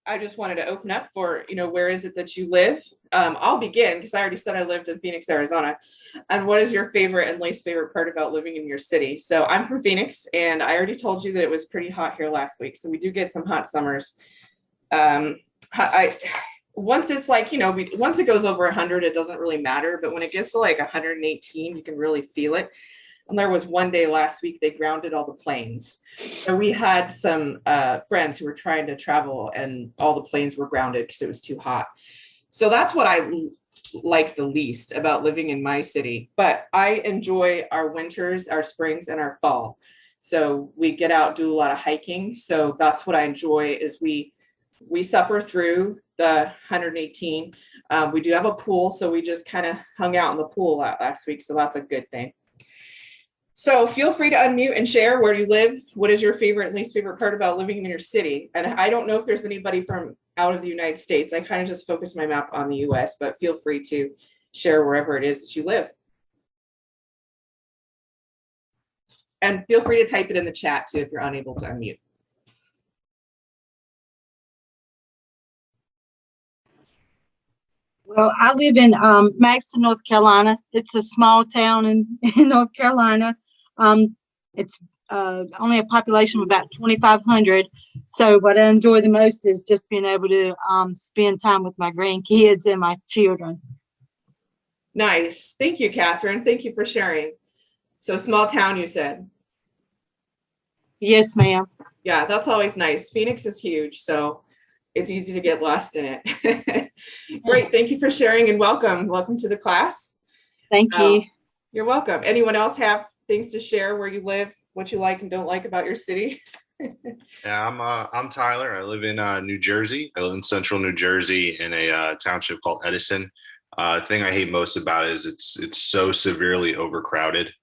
I just wanted to open up for, where is it that you live? I'll begin because I already said I lived in Phoenix, Arizona. And what is your favorite and least favorite part about living in your city? So I'm from Phoenix, and I already told you that it was pretty hot here last week. So we do get some hot summers. Once it's like, once it goes over 100, it doesn't really matter. But when it gets to like 118, you can really feel it. And there was one day last week, they grounded all the planes. So we had some friends who were trying to travel and all the planes were grounded because it was too hot. So that's what I like the least about living in my city. But I enjoy our winters, our springs, and our fall. So we get out, do a lot of hiking. So that's what I enjoy is we suffer through the 118. We do have a pool. So we just kind of hung out in the pool last week. So that's a good thing. So feel free to unmute and share where you live. What is your favorite and least favorite part about living in your city? And I don't know if there's anybody from out of the United States. I kind of just focus my map on the US, but feel free to share wherever it is that you live. And feel free to type it in the chat too if you're unable to unmute. Well, I live in Maxton, North Carolina. It's a small town in North Carolina. It's only a population of about 2,500. So what I enjoy the most is just being able to spend time with my grandkids and my children. Nice. Thank you, Catherine. Thank you for sharing. So small town, you said? Yes, ma'am. Yeah, that's always nice. Phoenix is huge, so it's easy to get lost in it. Great. Thank you for sharing and welcome. Welcome to the class. Thank you. You're welcome. Anyone else have things to share where you live, what you like and don't like about your city? Yeah, I'm Tyler. I live in New Jersey. I live in central New Jersey in a township called Edison. The thing I hate most about it is it's so severely overcrowded.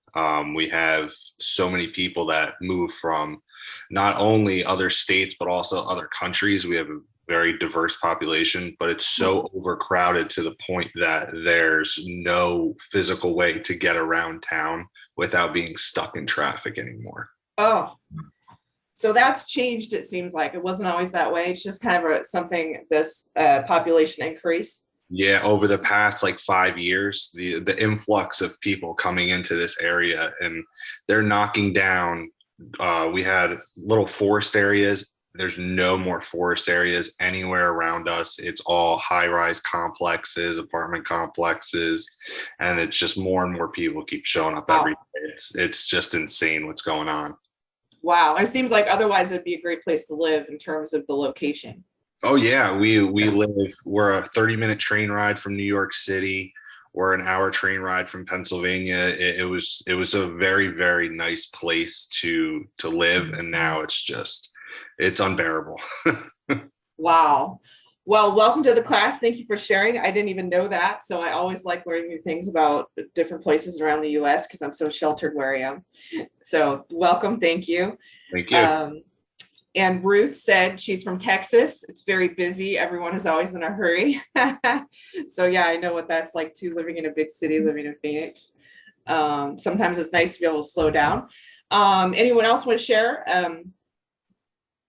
We have so many people that move from not only other states, but also other countries. We have a very diverse population, but it's so overcrowded to the point that there's no physical way to get around town without being stuck in traffic anymore. Oh, so that's changed. It seems like it wasn't always that way. It's just kind of something, this population increase. Yeah, over the past like 5 years, the influx of people coming into this area, and they're knocking down. We had little forest areas. There's no more forest areas anywhere around us. It's all high-rise complexes, apartment complexes, and it's just more and more people keep showing up every day. It's just insane what's going on. Wow, it seems like otherwise it'd be a great place to live in terms of the location. Oh yeah, we're a 30-minute train ride from New York City. We're an hour train ride from Pennsylvania. It was a very, very nice place to live, and now it's unbearable. Wow. Well, welcome to the class. Thank you for sharing. I didn't even know that. So I always like learning new things about different places around the US because I'm so sheltered where I am. So welcome. Thank you. Thank you. And Ruth said she's from Texas. It's very busy. Everyone is always in a hurry. So yeah, I know what that's like too, living in a big city, living in Phoenix. Sometimes it's nice to be able to slow down. Anyone else want to share?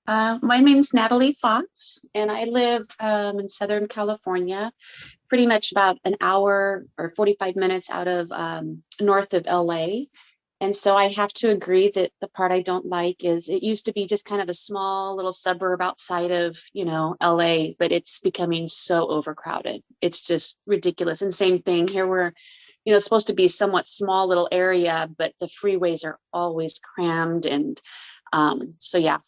My name is Natalie Fox, and I live in Southern California, pretty much about an hour or 45 minutes out of north of LA. And so I have to agree that the part I don't like is it used to be just kind of a small little suburb outside of, LA, but it's becoming so overcrowded. It's just ridiculous. And same thing here, we're, supposed to be a somewhat small little area, but the freeways are always crammed. And so, yeah.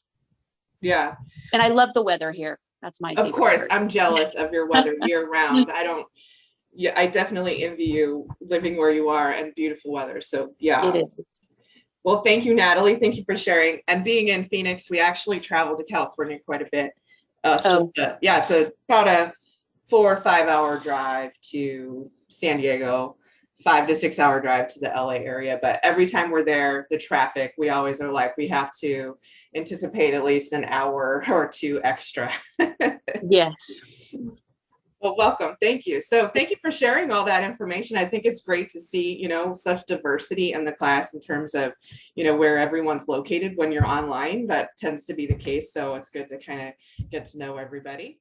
Yeah. And I love the weather here. That's my Of course, part. I'm jealous of your weather year round. I definitely envy you living where you are and beautiful weather. So yeah. It is. Well, thank you, Natalie. Thank you for sharing. And being in Phoenix, we actually travel to California quite a bit. It's about a 4 or 5 hour drive to San Diego, 5 to 6 hour drive to the LA area. But every time we're there, the traffic, we always are like, we have to anticipate at least an hour or two extra. Yes. Well, welcome. Thank you. So thank you for sharing all that information. I think it's great to see, such diversity in the class in terms of, where everyone's located when you're online. That tends to be the case. So it's good to kind of get to know everybody.